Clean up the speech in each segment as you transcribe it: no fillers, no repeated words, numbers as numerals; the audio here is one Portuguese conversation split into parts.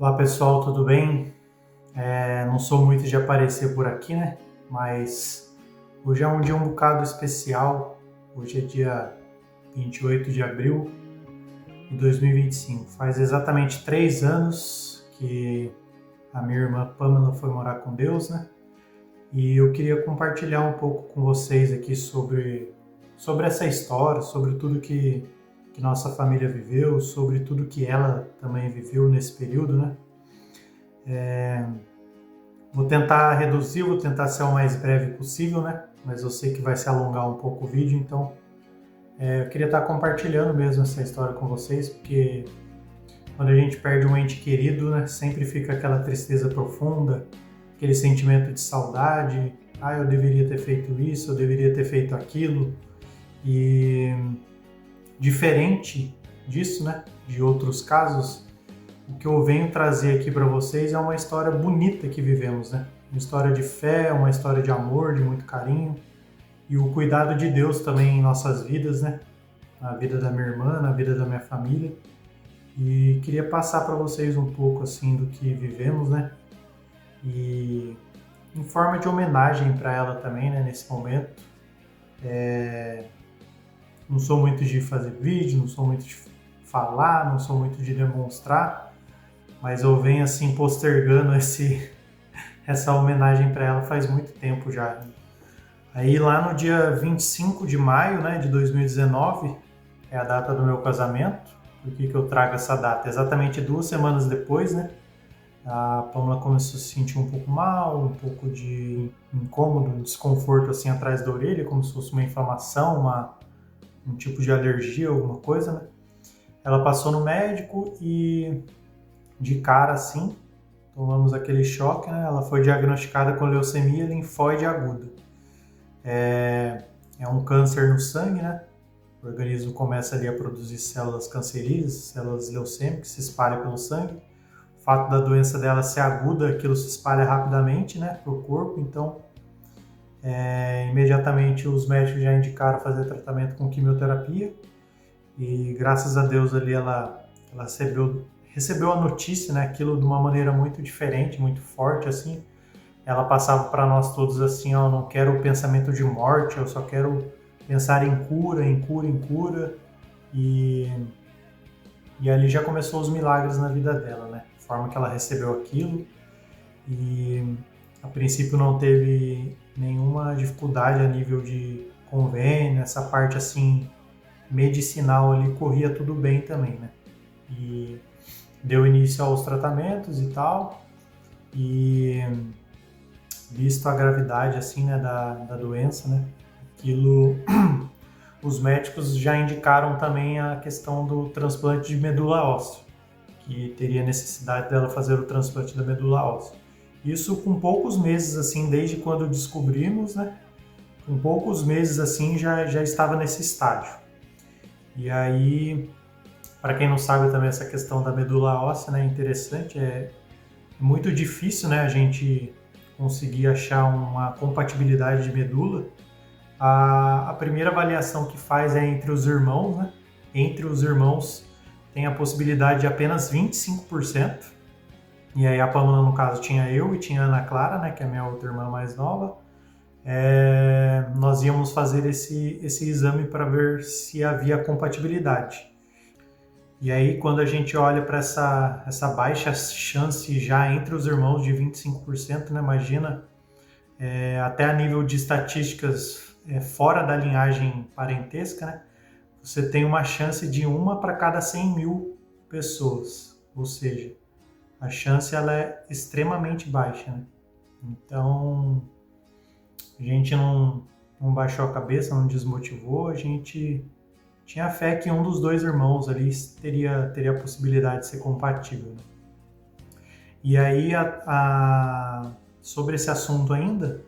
Olá pessoal, tudo bem? Não sou muito de aparecer por aqui, né? Mas hoje é um dia um bocado especial. Hoje é dia 28 de abril de 2025. Faz exatamente 3 anos que a minha irmã Pamela foi morar com Deus, né? E eu queria compartilhar um pouco com vocês aqui sobre essa história, sobre tudo que nossa família viveu, sobre tudo que ela também viveu nesse período, né? Vou tentar reduzir, vou tentar ser o mais breve possível, né? Mas eu sei que vai se alongar um pouco o vídeo, então eu queria estar compartilhando mesmo essa história com vocês, porque quando a gente perde um ente querido, né, sempre fica aquela tristeza profunda, aquele sentimento de saudade. Ah, eu deveria ter feito isso, eu deveria ter feito aquilo. E diferente disso, né, de outros casos, o que eu venho trazer aqui para vocês é uma história bonita que vivemos, né? Uma história de fé, uma história de amor, de muito carinho e o cuidado de Deus também em nossas vidas, né? Na vida da minha irmã, na vida da minha família. E queria passar para vocês um pouco assim do que vivemos, né? E em forma de homenagem para ela também, né? Nesse momento. Não sou muito de fazer vídeo, não sou muito de falar, não sou muito de demonstrar, mas eu venho assim postergando essa homenagem para ela faz muito tempo já. Aí lá no dia 25 de maio, né, de 2019, é a data do meu casamento. Por que eu trago essa data? Exatamente 2 semanas depois, né, a Pamela começou a se sentir um pouco mal, um pouco de incômodo, um desconforto assim atrás da orelha, como se fosse uma inflamação, um tipo de alergia, alguma coisa, né. Ela passou no médico e de cara assim, tomamos aquele choque, né? Ela foi diagnosticada com leucemia linfóide aguda. É um câncer no sangue, né? O organismo começa ali a produzir células cancerígenas, células leucêmicas, que se espalham pelo sangue. O fato da doença dela ser aguda, aquilo se espalha rapidamente, né, para o corpo. Então, imediatamente os médicos já indicaram fazer tratamento com quimioterapia. E graças a Deus ali ela recebeu a notícia, né, aquilo de uma maneira muito diferente, muito forte, assim. Ela passava para nós todos assim, ó, eu não quero o pensamento de morte, eu só quero pensar em cura, em cura, em cura. E ali já começou os milagres na vida dela, né? A forma que ela recebeu aquilo. E a princípio não teve nenhuma dificuldade a nível de convênio, essa parte assim medicinal ali corria tudo bem também, né? E deu início aos tratamentos e tal, e visto a gravidade assim, né, da doença, né, aquilo, os médicos já indicaram também a questão do transplante de medula óssea, que teria necessidade dela fazer o transplante da medula óssea. Isso com poucos meses assim, desde quando descobrimos, né, com poucos meses assim já estava nesse estágio. E aí, para quem não sabe também essa questão da medula óssea, né, é interessante, é muito difícil, né, a gente conseguir achar uma compatibilidade de medula. A primeira avaliação que faz é entre os irmãos, né? Entre os irmãos tem a possibilidade de apenas 25%. E aí a Pamela, no caso, tinha eu e tinha a Ana Clara, né, que é a minha outra irmã mais nova. Nós íamos fazer esse exame para ver se havia compatibilidade. E aí, quando a gente olha para essa baixa chance já entre os irmãos de 25%, né, imagina, até a nível de estatísticas fora da linhagem parentesca, né, você tem uma chance de 1 para cada 100 mil pessoas. Ou seja, a chance ela é extremamente baixa, né? Então, a gente não baixou a cabeça, não desmotivou, a gente tinha fé que um dos dois irmãos ali teria a possibilidade de ser compatível, né? E aí, sobre esse assunto ainda,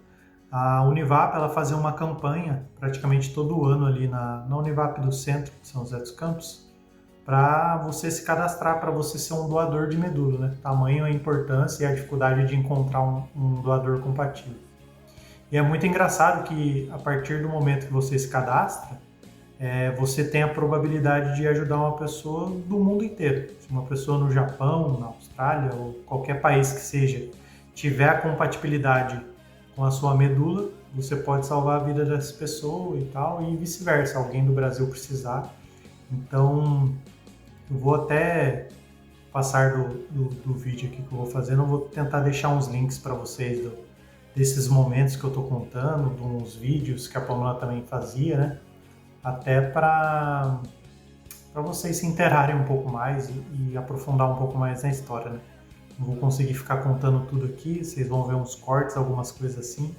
a Univap ela fazia uma campanha praticamente todo ano ali na Univap do Centro, de São José dos Campos, para você se cadastrar, para você ser um doador de medula, né? Tamanho a importância e a dificuldade de encontrar um doador compatível. E é muito engraçado que a partir do momento que você se cadastra, você tem a probabilidade de ajudar uma pessoa do mundo inteiro. Se uma pessoa no Japão, na Austrália ou qualquer país que seja tiver a compatibilidade com a sua medula, você pode salvar a vida dessa pessoa e tal, e vice-versa, alguém do Brasil precisar. Então, eu vou até passar do vídeo aqui que eu vou fazer, eu vou tentar deixar uns links para vocês desses momentos que eu estou contando, de uns vídeos que a Pamela também fazia, né? Até para vocês se interarem um pouco mais e aprofundar um pouco mais na história, né? Não vou conseguir ficar contando tudo aqui, vocês vão ver uns cortes, algumas coisas assim,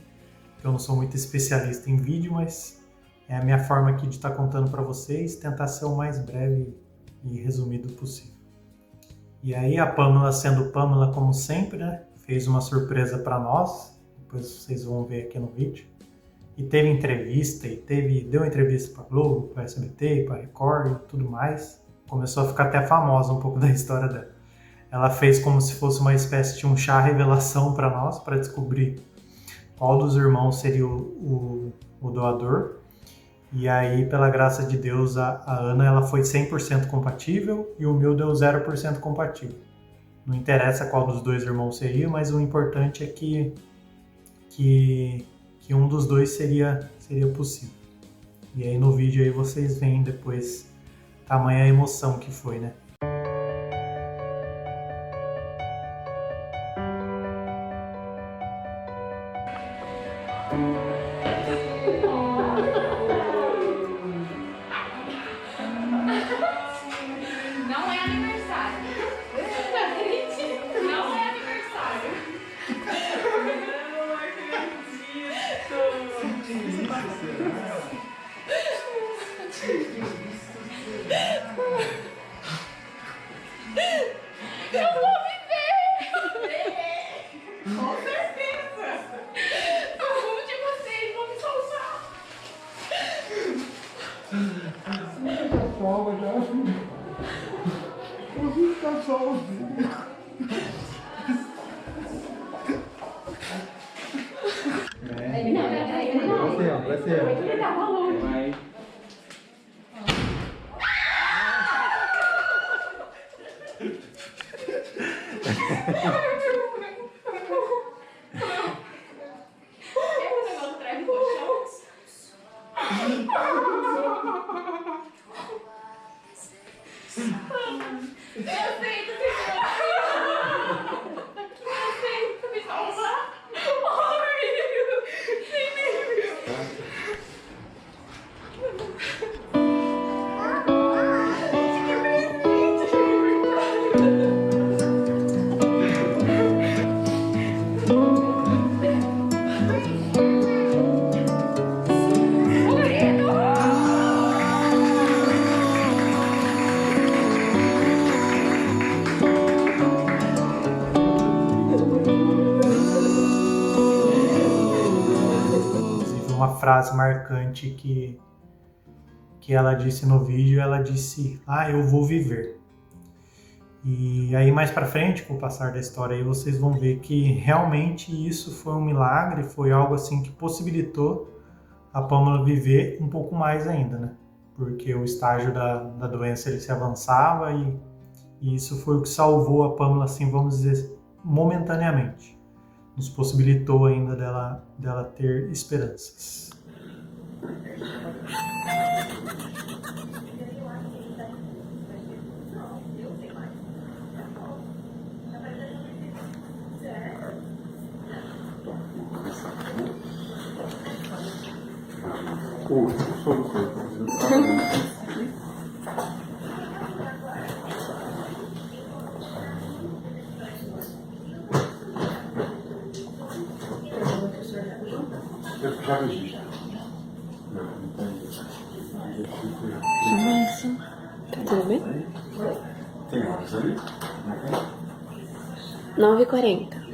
que eu não sou muito especialista em vídeo, mas é a minha forma aqui de estar contando para vocês, tentar ser o mais breve e resumido possível. E aí a Pamela, sendo Pamela como sempre, né, fez uma surpresa para nós, depois vocês vão ver aqui no vídeo. E teve entrevista, deu entrevista para Globo, para SBT, para Record e tudo mais. Começou a ficar até famosa um pouco da história dela. Ela fez como se fosse uma espécie de um chá revelação para nós, para descobrir qual dos irmãos seria o doador. E aí, pela graça de Deus, a Ana ela foi 100% compatível e o meu deu 0% compatível. Não interessa qual dos dois irmãos seria, mas o importante é que um dos dois seria possível. E aí no vídeo aí vocês veem depois tamanha emoção que foi, né? Não é aniversário. Não é aniversário. Eu vou viver! Com certeza! Algum de vocês vão me salvar! Salva já. Eu vou ficar sozinho. Vai ser. Ele tava longe. Vai. Pega o negócio atrás do colchão. Eu aceito, me salvar. Uma frase marcante que ela disse no vídeo, ela disse: eu vou viver. E aí mais pra frente, com o passar da história aí, vocês vão ver que realmente isso foi um milagre, foi algo assim que possibilitou a Pamela viver um pouco mais ainda, né? Porque o estágio da doença ele se avançava e isso foi o que salvou a Pamela, assim, vamos dizer, momentaneamente. Nos possibilitou ainda dela ter esperanças. Já registra. Nossa, tá tudo bem? Tem horas ali? 9h40.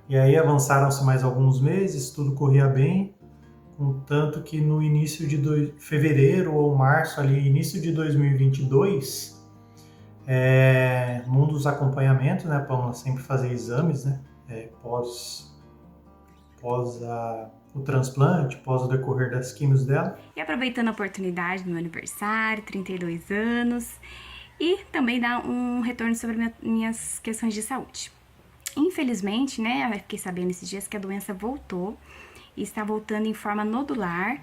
E aí avançaram-se mais alguns meses, tudo corria bem. contanto que no início de fevereiro ou março, ali, início de 2022, num dos acompanhamentos, né, a Pamela sempre fazia exames, né, pós o transplante, pós o decorrer das químios dela. E aproveitando a oportunidade do meu aniversário, 32 anos, e também dar um retorno sobre minhas questões de saúde. Infelizmente, né, eu fiquei sabendo esses dias que a doença voltou e está voltando em forma nodular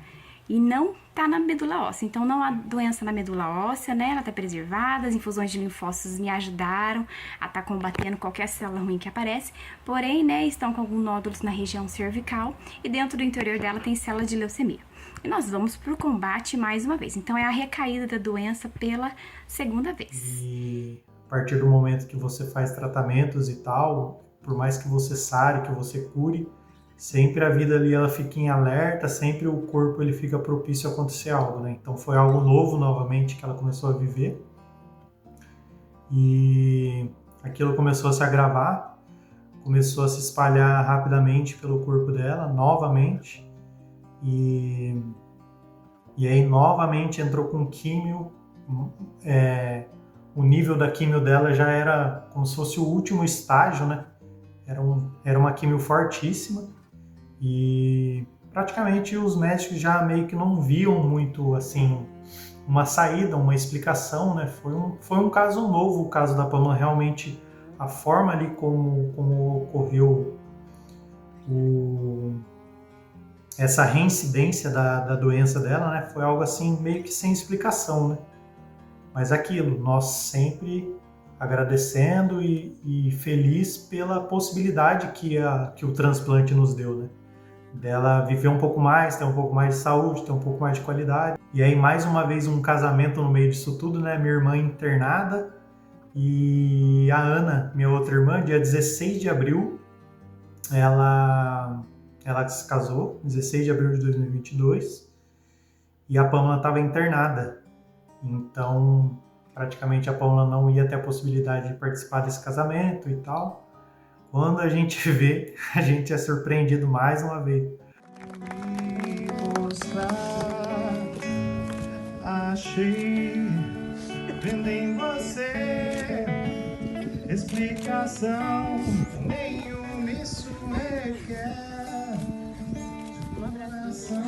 e não tá na medula óssea. Então, não há doença na medula óssea, né, ela tá preservada, as infusões de linfócitos me ajudaram a estar combatendo qualquer célula ruim que aparece, porém, né, estão com alguns nódulos na região cervical e dentro do interior dela tem célula de leucemia. E nós vamos pro combate mais uma vez. Então, é a recaída da doença pela segunda vez. E a partir do momento que você faz tratamentos e tal, por mais que você sare, que você cure, sempre a vida ali ela fica em alerta, sempre o corpo ele fica propício a acontecer algo, né? Então foi algo novo novamente que ela começou a viver e aquilo começou a se agravar, começou a se espalhar rapidamente pelo corpo dela, novamente, e aí novamente entrou com químio. O nível da químio dela já era como se fosse o último estágio, né? Era uma químio fortíssima e praticamente os médicos já meio que não viam muito assim uma saída, uma explicação, né? Foi um caso novo, o caso da Pamela, realmente a forma ali como ocorreu essa reincidência da doença dela, né? Foi algo assim meio que sem explicação, né? Mas aquilo, nós sempre agradecendo e feliz pela possibilidade que o transplante nos deu, né? Dela viver um pouco mais, ter um pouco mais de saúde, ter um pouco mais de qualidade. E aí, mais uma vez, um casamento no meio disso tudo, né? Minha irmã internada e a Ana, minha outra irmã, dia 16 de abril, ela se casou, 16 de abril de 2022, e a Pamela estava internada. Então, praticamente a Pamela não ia ter a possibilidade de participar desse casamento e tal. Quando a gente vê, a gente é surpreendido mais uma vez. Achei vendo em você explicação nenhuma, isso requer coração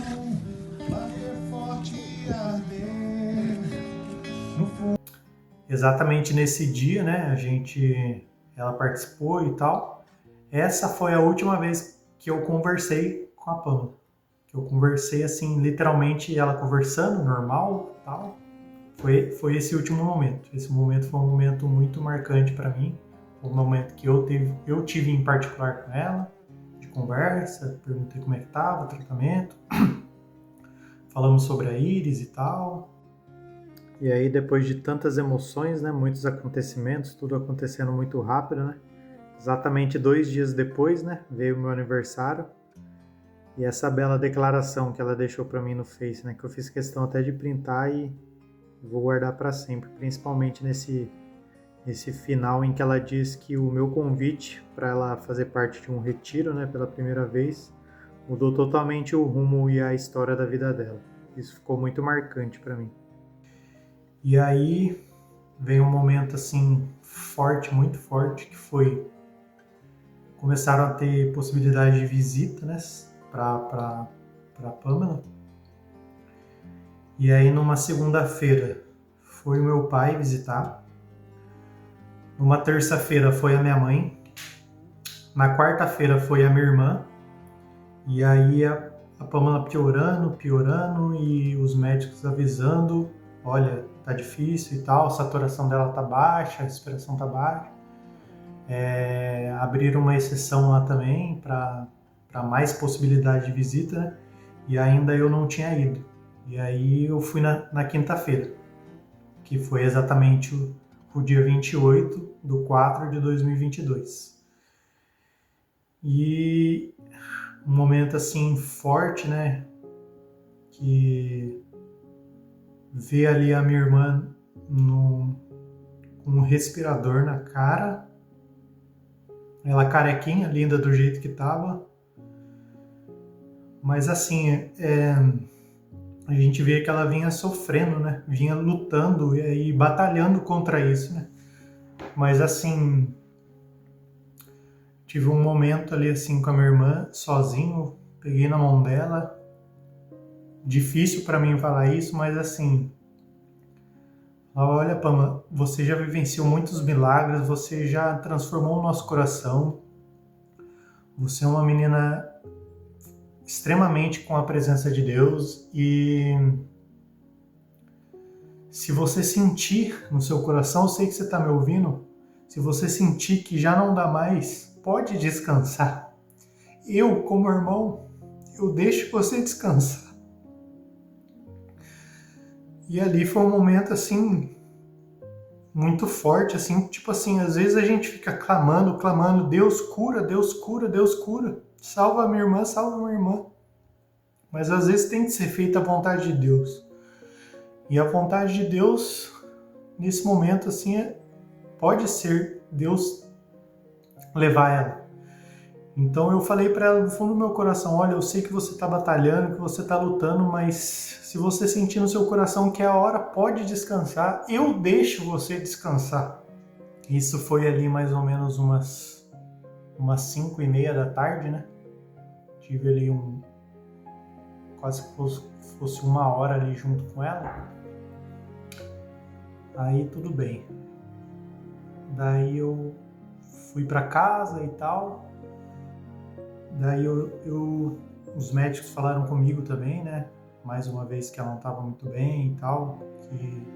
bater forte e arder no fundo. Exatamente nesse dia, né, ela participou e tal. Essa foi a última vez que eu conversei com a Pamela. Que eu conversei assim, literalmente ela conversando, normal e tal. Foi esse último momento. Esse momento foi um momento muito marcante para mim. Foi um momento que eu tive em particular com ela, de conversa, perguntei como é que estava o tratamento. Falamos sobre a Iris e tal. E aí, depois de tantas emoções, né, muitos acontecimentos, tudo acontecendo muito rápido, né? Exatamente 2 dias depois, né, veio o meu aniversário. E essa bela declaração que ela deixou para mim no Face, né, que eu fiz questão até de printar e vou guardar para sempre, principalmente nesse final em que ela diz que o meu convite para ela fazer parte de um retiro, né, pela primeira vez, mudou totalmente o rumo e a história da vida dela. Isso ficou muito marcante para mim. E aí veio um momento assim forte, muito forte, que foi começaram a ter possibilidade de visita, né, para Pamela. E aí numa segunda-feira foi o meu pai visitar. Numa terça-feira foi a minha mãe. Na quarta-feira foi a minha irmã. E aí a Pamela piorando e os médicos avisando, olha, tá difícil e tal, a saturação dela tá baixa, a respiração tá baixa. Abriram uma exceção lá também para mais possibilidade de visita, né? E ainda eu não tinha ido. E aí eu fui na quinta-feira, que foi exatamente o dia 28/4 de 2022. E um momento assim forte, né? Que ver ali a minha irmã com um respirador na cara, ela carequinha, linda do jeito que tava, Mas assim, a gente vê que ela vinha sofrendo, né? Vinha lutando e batalhando contra isso, né? Mas assim, tive um momento ali assim com a minha irmã, sozinho, peguei na mão dela. Difícil para mim falar isso, mas assim, olha, Pamela, você já vivenciou muitos milagres, você já transformou o nosso coração. Você é uma menina extremamente com a presença de Deus e se você sentir no seu coração, eu sei que você está me ouvindo, se você sentir que já não dá mais, pode descansar. Eu, como irmão, eu deixo você descansar. E ali foi um momento assim, muito forte, assim, tipo assim, às vezes a gente fica clamando, Deus cura, Deus cura, Deus cura, salva minha irmã, salva minha irmã. Mas às vezes tem que ser feita a vontade de Deus. E a vontade de Deus, nesse momento, assim, pode ser Deus levar ela. Então eu falei para ela no fundo do meu coração, olha, eu sei que você está batalhando, que você está lutando, mas se você sentir no seu coração que é a hora, pode descansar, eu deixo você descansar. Isso foi ali mais ou menos umas 5:30 da tarde, né? Tive ali quase que fosse 1 hora ali junto com ela. Aí tudo bem. Daí eu fui para casa e tal. Daí os médicos falaram comigo também, né? Mais uma vez que ela não estava muito bem e tal, que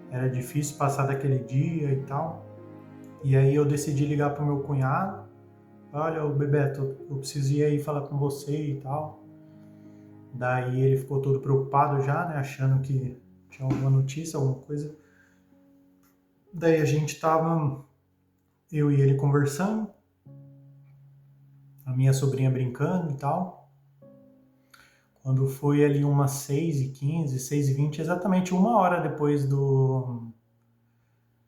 era difícil passar daquele dia e tal. E aí eu decidi ligar pro meu cunhado. Olha, Bebeto, eu preciso ir aí falar com você e tal. Daí ele ficou todo preocupado já, né? Achando que tinha alguma notícia, alguma coisa. Daí a gente tava, eu e ele conversando. A minha sobrinha brincando e tal. Quando foi ali umas 6h15, 6h20, exatamente 1 hora depois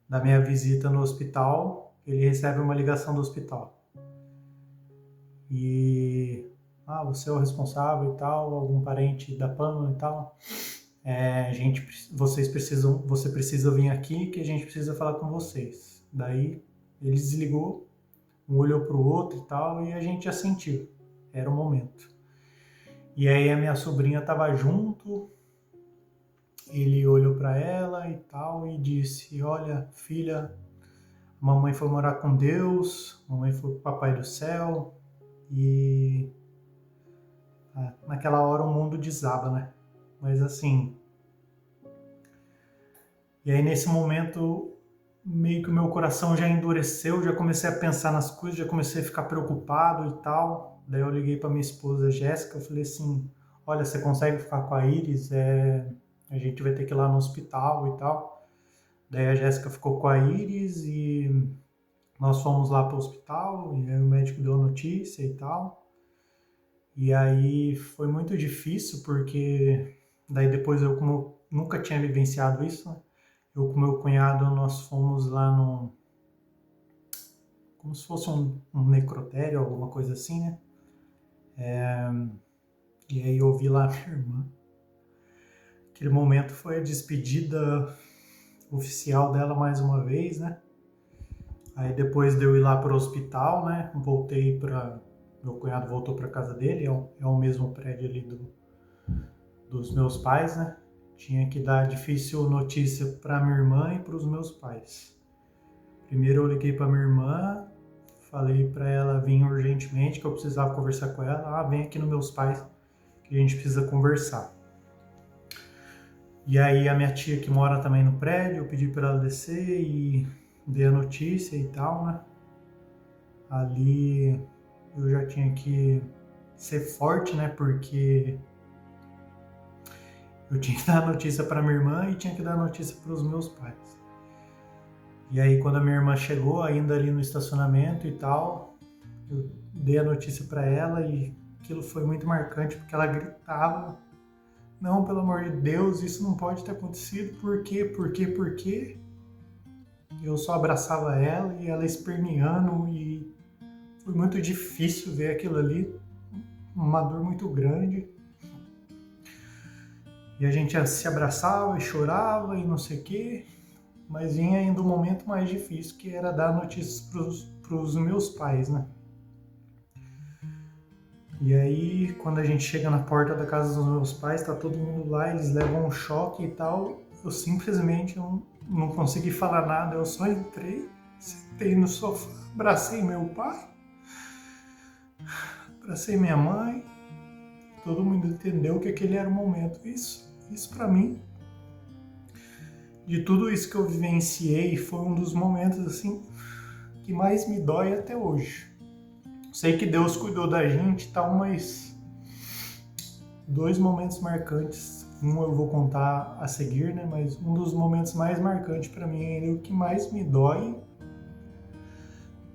da minha visita no hospital, ele recebe uma ligação do hospital. E, você é o responsável e tal, algum parente da Pamela e tal. Você precisa vir aqui que a gente precisa falar com vocês. Daí ele desligou, um olhou pro outro e tal, e a gente já sentiu. Era o momento. E aí a minha sobrinha estava junto, ele olhou para ela e tal e disse, olha, filha, a mamãe foi morar com Deus, a mamãe foi com o Papai do Céu e naquela hora o mundo desaba, né? Mas assim, e aí nesse momento meio que o meu coração já endureceu, já comecei a pensar nas coisas, já comecei a ficar preocupado e tal. Daí eu liguei para minha esposa Jéssica, eu falei assim, olha, você consegue ficar com a Iris? A gente vai ter que ir lá no hospital e tal. Daí a Jéssica ficou com a Iris e nós fomos lá para o hospital e aí o médico deu a notícia e tal. E aí foi muito difícil porque daí depois eu, como eu nunca tinha vivenciado isso, né? Eu com meu cunhado, nós fomos lá como se fosse um necrotério, alguma coisa assim, né? E aí eu vi lá a minha irmã. Aquele momento foi a despedida oficial dela mais uma vez, né? Aí depois de eu ir lá para o hospital, né? Meu cunhado voltou para casa dele, é o mesmo prédio ali dos meus pais, né? Tinha que dar difícil notícia para minha irmã e para os meus pais. Primeiro eu liguei para minha irmã, falei para ela vir urgentemente, que eu precisava conversar com ela. Vem aqui nos meus pais, que a gente precisa conversar. E aí a minha tia que mora também no prédio, eu pedi para ela descer e dei a notícia e tal, né? Ali eu já tinha que ser forte, né? Porque eu tinha que dar a notícia para minha irmã e tinha que dar a notícia para os meus pais. E aí quando a minha irmã chegou, ainda ali no estacionamento e tal, eu dei a notícia para ela e aquilo foi muito marcante porque ela gritava, não, pelo amor de Deus, isso não pode ter acontecido, por quê? Eu só abraçava ela e ela esperneando e foi muito difícil ver aquilo ali. uma dor muito grande. E a gente se abraçava e chorava e não sei o quê. Mas vinha ainda o momento mais difícil, que era dar notícias pros meus pais, né? E aí, quando a gente chega na porta da casa dos meus pais, tá todo mundo lá, eles levam um choque e tal. Eu simplesmente não consegui falar nada, eu só entrei, sentei no sofá, abracei meu pai, abracei minha mãe. Todo mundo entendeu que aquele era o momento. Isso pra mim, de tudo isso que eu vivenciei, foi um dos momentos assim que mais me dói até hoje. Sei que Deus cuidou da gente e tal, mas 2 momentos marcantes, um eu vou contar a seguir, né? Mas um dos momentos mais marcantes para mim ainda, o que mais me dói,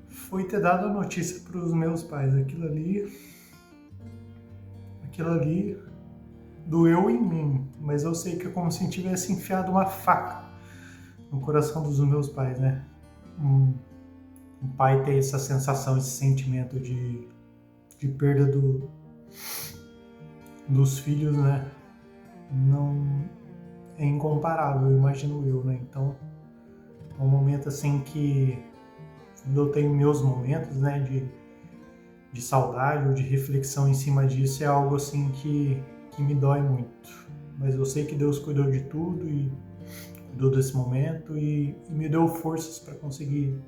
foi ter dado a notícia para os meus pais. Aquilo ali doeu em mim, mas eu sei que é como se tivesse enfiado uma faca no coração dos meus pais, né? Um pai ter essa sensação, esse sentimento de perda dos filhos, né? Não é incomparável, imagino eu, né? Então, é um momento assim que eu tenho meus momentos, né? De saudade ou de reflexão em cima disso, é algo assim que me dói muito. Mas eu sei que Deus cuidou de tudo e cuidou desse momento e me deu forças para conseguir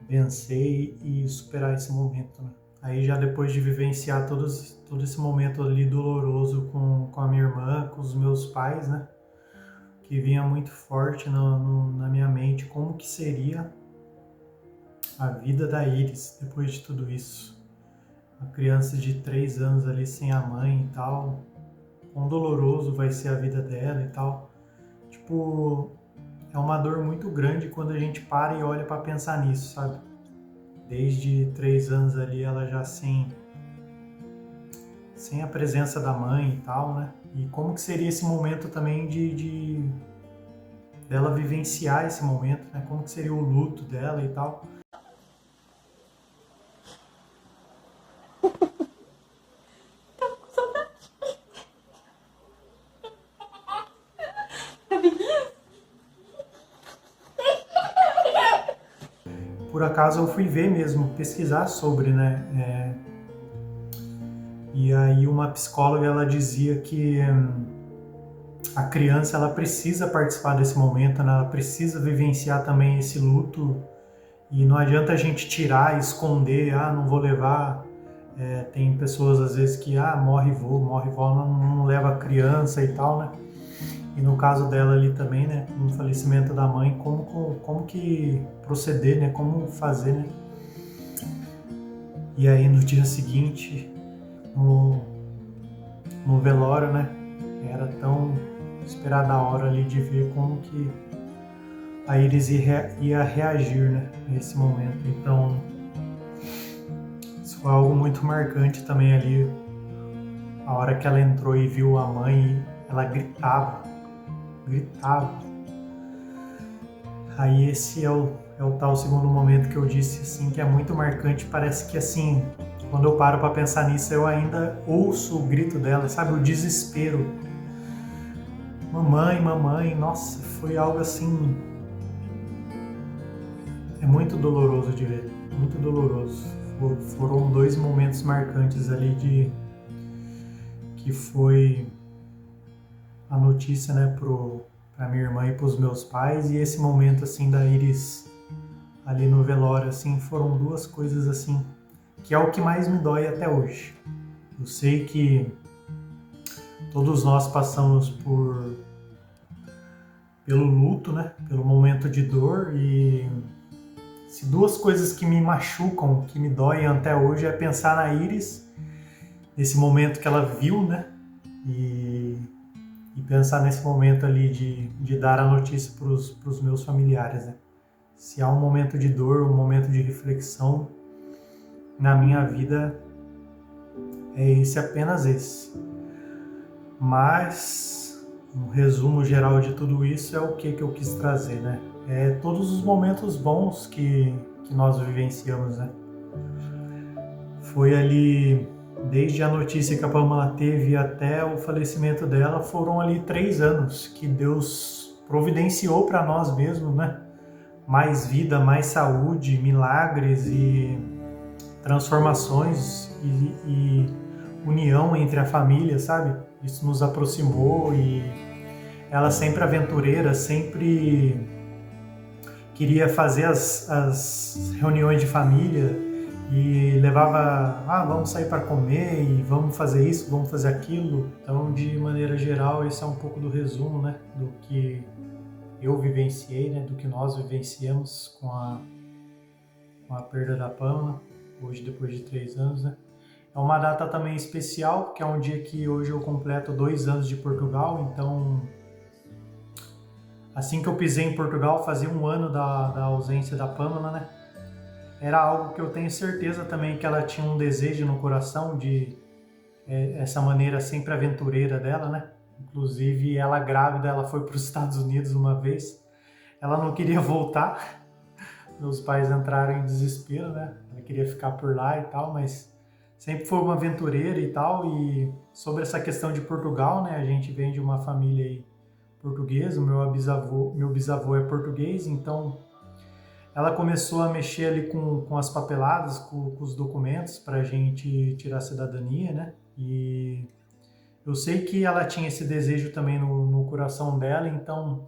vencer e superar esse momento, né? Aí já depois de vivenciar todo esse momento ali doloroso com a minha irmã, com os meus pais, né? Que vinha muito forte na minha mente como que seria a vida da Iris depois de tudo isso. Uma criança de 3 anos ali sem a mãe e tal, quão doloroso vai ser a vida dela e tal. Tipo, é uma dor muito grande quando a gente para e olha para pensar nisso, sabe? Desde 3 anos ali ela já sem a presença da mãe e tal, né? E como que seria esse momento também dela vivenciar esse momento, né? Como que seria o luto dela e tal. Por acaso eu fui ver mesmo, pesquisar sobre, né? E aí uma psicóloga, ela dizia que a criança, ela precisa participar desse momento, né? Ela precisa vivenciar também esse luto. E não adianta a gente tirar, esconder, não vou levar. Tem pessoas às vezes que, morre vó, não leva a criança e tal, né? E no caso dela ali também, né, no falecimento da mãe, como que proceder, né, como fazer, né. E aí no dia seguinte, no velório, né, era tão esperada a hora ali de ver como que a Iris ia reagir, né, nesse momento. Então, isso foi algo muito marcante também ali, a hora que ela entrou e viu a mãe, ela gritava. Aí esse é o tal segundo momento que eu disse, assim, que é muito marcante. Parece que, assim, quando eu paro para pensar nisso, eu ainda ouço o grito dela, sabe? O desespero. Mamãe, nossa, foi algo assim... É muito doloroso de ver, muito doloroso. Foram 2 momentos marcantes ali que foi a notícia, né, pra minha irmã e pros meus pais, e esse momento, assim, da Iris ali no velório, assim, foram 2 coisas, assim, que é o que mais me dói até hoje. Eu sei que todos nós passamos pelo luto, né, pelo momento de dor, e se 2 coisas que me machucam, que me doem até hoje, é pensar na Iris, nesse momento que ela viu, né, e pensar nesse momento ali de dar a notícia para os meus familiares, né? Se há um momento de dor, um momento de reflexão na minha vida, é esse, apenas esse. Mas, um resumo geral de tudo isso é o que eu quis trazer, né? É todos os momentos bons que nós vivenciamos, né? Foi ali desde a notícia que a Pamela teve até o falecimento dela, foram ali 3 anos que Deus providenciou para nós mesmos, né? Mais vida, mais saúde, milagres e transformações e união entre a família, sabe? Isso nos aproximou e ela sempre aventureira, sempre queria fazer as reuniões de família e levava, vamos sair para comer e vamos fazer isso, vamos fazer aquilo. Então, de maneira geral, esse é um pouco do resumo, né, do que eu vivenciei, né, do que nós vivenciamos com a perda da Pamela, hoje depois de 3 anos, né. É uma data também especial, porque é um dia que hoje eu completo 2 anos de Portugal, então assim que eu pisei em Portugal, fazia 1 ano da ausência da Pamela, né? Era algo que eu tenho certeza também que ela tinha um desejo no coração de essa maneira sempre aventureira dela, né? Inclusive, ela grávida, ela foi para os Estados Unidos uma vez. Ela não queria voltar. Meus pais entraram em desespero, né? Ela queria ficar por lá e tal, mas sempre foi uma aventureira e tal. E sobre essa questão de Portugal, né? A gente vem de uma família aí portuguesa, meu bisavô é português, então ela começou a mexer ali com as papeladas, com os documentos para a gente tirar a cidadania, né? E eu sei que ela tinha esse desejo também no coração dela, então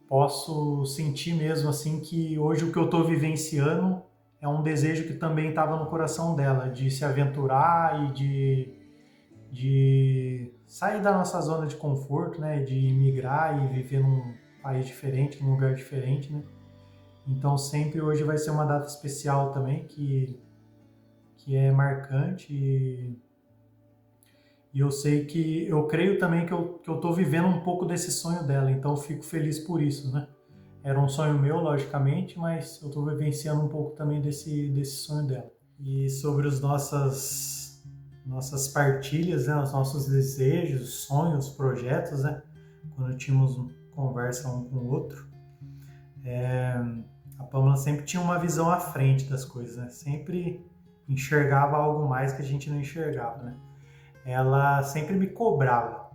posso sentir mesmo assim que hoje o que eu estou vivenciando é um desejo que também estava no coração dela, de se aventurar e de sair da nossa zona de conforto, né? De migrar e viver num país diferente, num lugar diferente, né? Então sempre hoje vai ser uma data especial também, que é marcante e eu sei que, eu creio também que eu tô vivendo um pouco desse sonho dela, então eu fico feliz por isso, né? Era um sonho meu, logicamente, mas eu tô vivenciando um pouco também desse sonho dela. E sobre as nossas partilhas, né? Os nossos desejos, sonhos, projetos, né? Quando tínhamos conversa um com o outro, a Pamela sempre tinha uma visão à frente das coisas, né? Sempre enxergava algo mais que a gente não enxergava, né? Ela sempre me cobrava.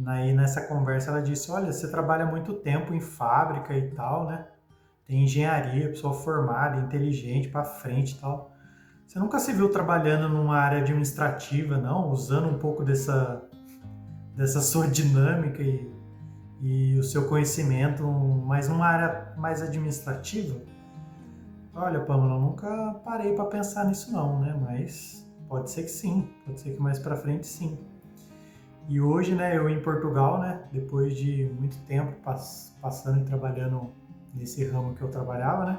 Aí nessa conversa ela disse, olha, você trabalha muito tempo em fábrica e tal, né? Tem engenharia, pessoa formada, inteligente, pra frente e tal. Você nunca se viu trabalhando numa área administrativa, não? Usando um pouco dessa sua dinâmica e o seu conhecimento, mas numa área mais administrativa? Olha, Pamela, eu nunca parei para pensar nisso não, né? Mas pode ser que sim, pode ser que mais para frente sim. E hoje, né, eu em Portugal, né, depois de muito tempo passando e trabalhando nesse ramo que eu trabalhava, né,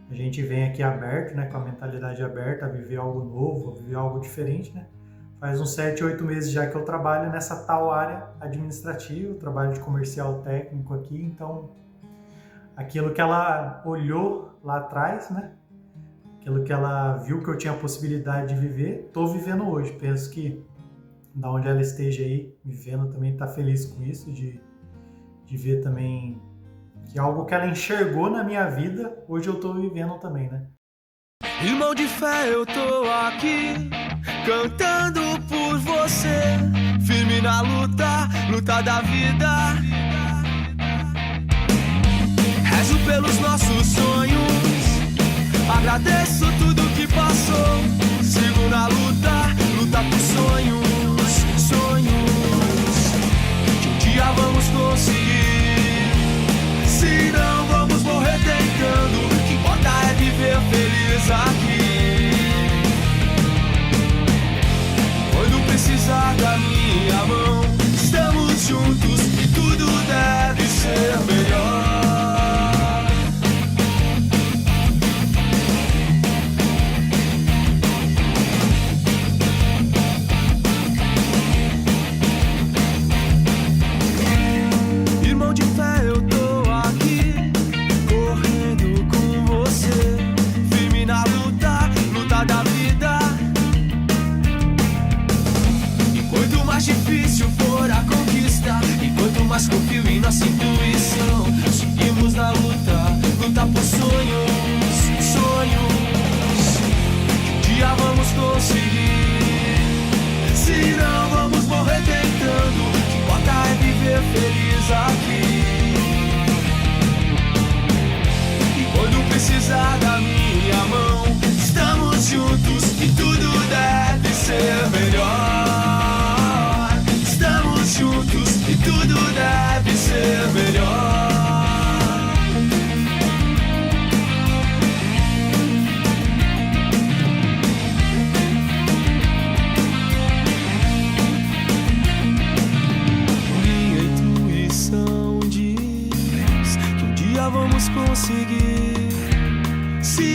a gente vem aqui aberto, né, com a mentalidade aberta a viver algo novo, a viver algo diferente, né. Faz uns 7, 8 meses já que eu trabalho nessa tal área administrativa, trabalho de comercial técnico aqui, então aquilo que ela olhou lá atrás, né, aquilo que ela viu que eu tinha a possibilidade de viver, estou vivendo hoje. Penso que da onde ela esteja aí, vivendo, também está feliz com isso, de ver também que algo que ela enxergou na minha vida, hoje eu estou vivendo também, né? Irmão de fé, eu tô aqui, cantando por você, firme na luta da vida. Rezo pelos nossos sonhos, agradeço tudo que passou, sigo na luta por sonhos. Que um dia vamos conseguir, se não vamos morrer tentando, o que importa é viver feliz aqui. Quando precisar da minha mão, estamos juntos e tudo deve ser melhor.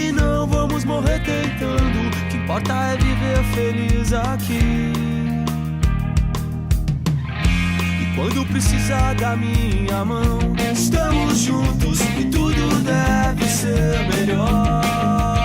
Se não vamos morrer tentando, o que importa é viver feliz aqui. E quando precisar da minha mão, estamos juntos e tudo deve ser melhor.